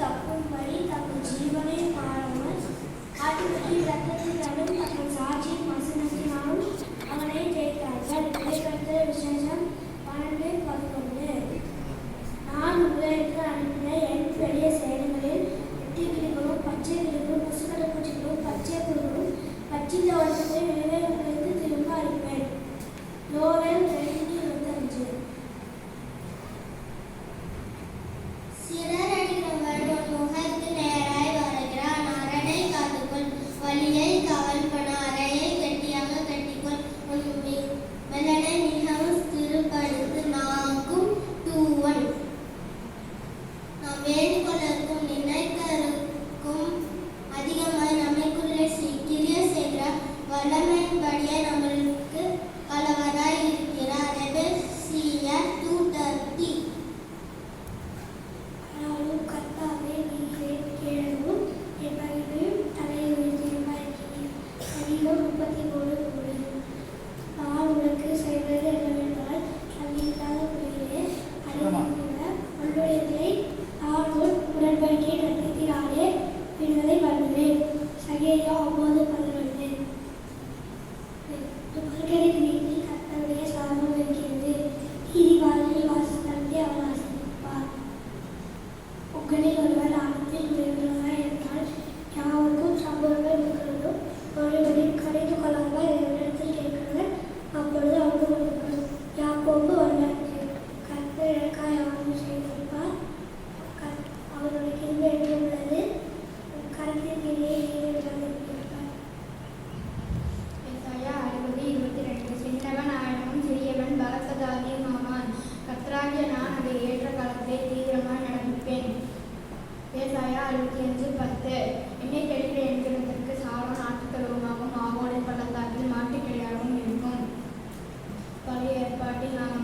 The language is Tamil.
தப்பும்படி தங்கள் ஜீவனை மாறாமல் ஆட்டுக்குட்டி ரத்தத்தினாலும் தங்கள் சாட்சியின் வசனத்தினாலும் அவனை ஜெயித்தார்கள். இறைவனுடைய விசேஷம் 12:11. நான் உங்களுக்கு அனுப்பின என் பெரிய சேனைகளில் வெட்டுக்கிளிகளும் பச்சை கிளிகளும் முசுக்கடை பூச்சிகளும் பச்சை புழுகளும் பச்சித்த வருஷத்தை மேலே உங்களுக்கு திரும்ப அளிப்பேன். யோவேல் 2:25. வலியை கவல் பண்ண அறையை கட்டியாக கட்டிக்கொள். உன் மெல்லனை மிகவும் ஸ்திரப்படுத்து நாக்கும் தூவன். நாம் வேண்டுகொள்ளும் நினைக்கருக்கும் அதிகமாய் நம்மைக்குள்ளே கிரிய செய்கிற வல்லமையின்படியே நம்மளுக்கு கலவராய் இருக்கிறார். எபேசியர் 2:30. ஆனாலும் கர்த்தாவே, நீர் கேளவும் என் பகைவரையும் தலையுயர்த்தி அதிகம் 33. நான் உனக்கு செய்வது என்னவென்றால், தள்ளியில்லாத முறையிலே அடைந்துள்ள உள்ளுடையதை நான் உன் உடன்படிக்கை ரத்தத்தினாலே விடுதலை பண்ணுவேன். சகேரியா 9:11. துபர்களின் வீட்டில் கர்த்தருடைய சாபம் இருக்கிறது. நீதிவான்களில் வாசஸ்தலத்தை அவர் ஆசீர்வதிப்பார். உங்களில் ஒருவர் ஆபத்தில் விழுகிறதா என்றால் யாருக்கும் சம்பவங்கள் இருக்கிறதும் ஒருவரையும் கடிந்து கொள்ளாமல் என்னிடத்தில் கேட்கிறவர் அப்பொழுது அவருக்கு கொடுக்கணும். யாக்கோபு 1:5. கர்த்தர் எனக்காய் ஆளுமை செய்திருப்பார். அவருடைய கிருபை என்று உள்ளது. கரத்தின் கீழே விடாதிருப்பார். ஏசாயா 60:22. சின்னவன் ஆயினும் சிறியவன் பலத்ததாகியுமாவான். கர்த்தராகிய நான் அதை ஏற்ற காலத்தை தீவிரமாய் நடப்பிப்பேன். ஏசாயா 65:10. என்னை கெடுக்கிற என்கிறதற்கு சாரோன் ஆட்டுக்கருவமாகவும் ஆவோனின் பள்ளத்தாக்கில் மாட்டுக்கிடையாகவும் இருக்கும். பழைய ஏற்பாட்டில் நாம்